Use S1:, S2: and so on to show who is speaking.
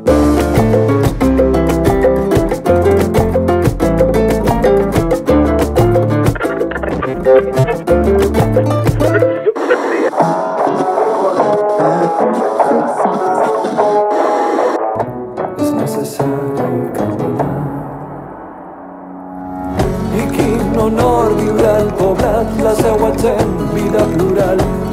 S1: És necessari caminar. I quin honor viure al poblat, la seua gent, vida plural.